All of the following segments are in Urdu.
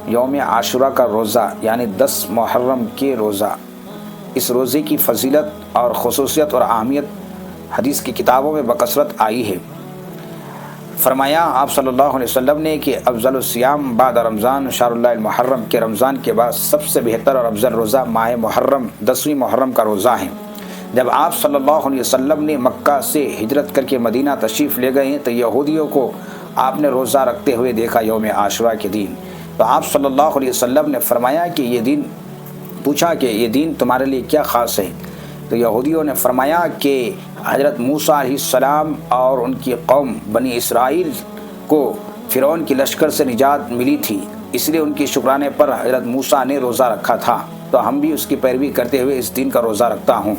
یوم عاشورہ کا روزہ یعنی 10 محرم کے روزہ، اس روزے کی فضیلت اور خصوصیت اور اہمیت حدیث کی کتابوں میں بکثرت آئی ہے۔ فرمایا آپ صلی اللہ علیہ وسلم نے کہ افضل الصیام بعد رمضان شہر اللہ المحرم، کے رمضان کے بعد سب سے بہتر اور افضل روزہ ماہ محرم 10ویں محرم کا روزہ ہے۔ جب آپ صلی اللہ علیہ وسلم نے مکہ سے ہجرت کر کے مدینہ تشریف لے گئے تو یہودیوں کو آپ نے روزہ رکھتے ہوئے دیکھا یوم عاشورہ کے دن، تو آپ صلی اللہ علیہ وسلم نے فرمایا کہ یہ دن، پوچھا کہ یہ دن تمہارے لیے کیا خاص ہے؟ تو یہودیوں نے فرمایا کہ حضرت موسیٰ علیہ السلام اور ان کی قوم بنی اسرائیل کو فرعون کی لشکر سے نجات ملی تھی، اس لیے ان کے شکرانے پر حضرت موسیٰ نے روزہ رکھا تھا، تو ہم بھی اس کی پیروی کرتے ہوئے اس دن کا روزہ رکھتا ہوں۔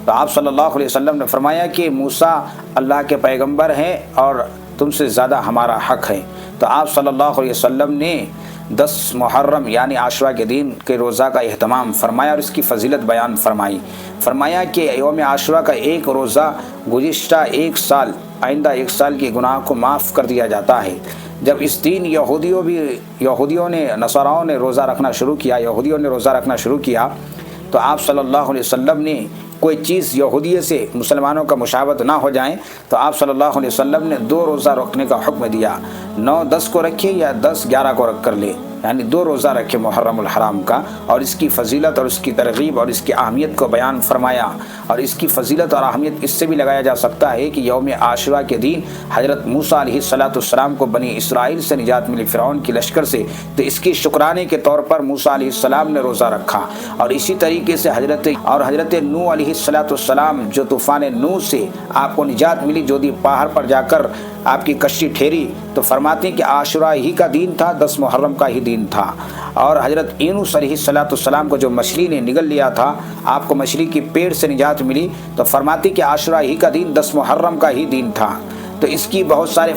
تو آپ صلی اللہ علیہ وسلم نے فرمایا کہ موسیٰ اللہ کے پیغمبر ہیں اور تم سے زیادہ ہمارا حق ہے۔ تو آپ صلی اللہ علیہ وسلم نے 10 محرم یعنی عاشورہ کے دن کے روزہ کا اہتمام فرمایا اور اس کی فضیلت بیان فرمائی۔ فرمایا کہ یوم عاشورہ کا ایک روزہ گزشتہ ایک سال، آئندہ ایک سال کے گناہ کو معاف کر دیا جاتا ہے۔ جب اس دن یہودیوں نے نصاراؤں نے روزہ رکھنا شروع کیا تو آپ صلی اللہ علیہ وسلم نے کوئی چیز یہودیے سے مسلمانوں کا مشابہت نہ ہو جائیں تو آپ صلی اللہ علیہ وسلم نے 2 روزہ رکھنے کا حکم دیا، 9-10 کو رکھے یا 10-11 کو رکھ کر لے، یعنی 2 روزہ رکھے محرم الحرام کا، اور اس کی فضیلت اور اس کی ترغیب اور اس کی اہمیت کو بیان فرمایا۔ اور اس کی فضیلت اور اہمیت اس سے بھی لگایا جا سکتا ہے کہ یوم عاشورہ کے دن حضرت موسیٰ علیہ السلام کو بنی اسرائیل سے نجات ملی فرعون کی لشکر سے، تو اس کی شکرانے کے طور پر موسیٰ علیہ السلام نے روزہ رکھا۔ اور اسی طریقے سے حضرت نوح علیہ السلام جو طوفان نوح سے آپ کو نجات ملی، جو پہاڑ پر جا کر آپ کی کشتی ٹھہری، تو فرماتے ہیں کہ عاشورہ ہی کا دن تھا، 10 محرم کا ہی دن تھا۔ اور حضرت یونس علیہ السلام کو جو مچھلی نے نگل لیا تھا، آپ کو مچھلی کی پیٹ سے نجات ملی، تو فرماتے کہ عاشورہ ہی کا دن 10 محرم کا ہی دن تھا۔ تو اس کی بہت سارے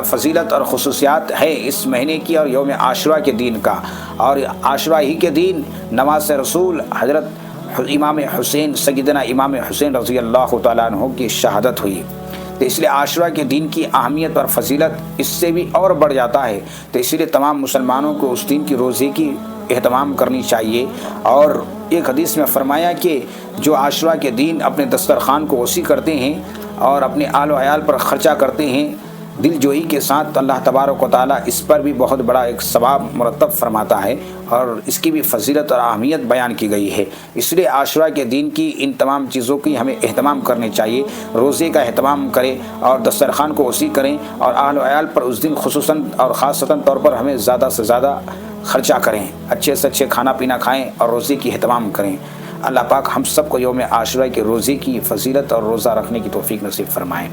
فضیلت اور خصوصیات ہے اس مہینے کی اور یوم عاشورہ کے دن کا۔ اور عاشورہ ہی کے دن نماز رسول حضرت امام حسین، سیدنا امام حسین رضی اللہ تعالیٰ عنہ کی شہادت ہوئی، تو اس لیے عاشورہ کے دن کی اہمیت اور فضیلت اس سے بھی اور بڑھ جاتا ہے۔ تو اسی لیے تمام مسلمانوں کو اس دن کی روزے کی اہتمام کرنی چاہیے۔ اور ایک حدیث میں فرمایا کہ جو عاشورہ کے دن اپنے دسترخوان کو وسیع کرتے ہیں اور اپنے آل و عیال پر خرچہ کرتے ہیں دل جوئی کے ساتھ، تو اللہ تبارک و تعالیٰ اس پر بھی بہت بڑا ایک ثواب مرتب فرماتا ہے، اور اس کی بھی فضیلت اور اہمیت بیان کی گئی ہے۔ اس لیے عاشورہ کے دن کی ان تمام چیزوں کی ہمیں اہتمام کرنی چاہیے، روزے کا اہتمام کریں اور دسترخوان کو وسیع کریں، اور اہل و عیال پر اس دن خصوصاً اور خاصتاً طور پر ہمیں زیادہ سے زیادہ خرچہ کریں، اچھے سے اچھے کھانا پینا کھائیں اور روزے کی اہتمام کریں۔ اللہ پاک ہم سب کو یوم عاشورہ کے روزے کی فضیلت اور روزہ رکھنے کی توفیق نصیب فرمائیں۔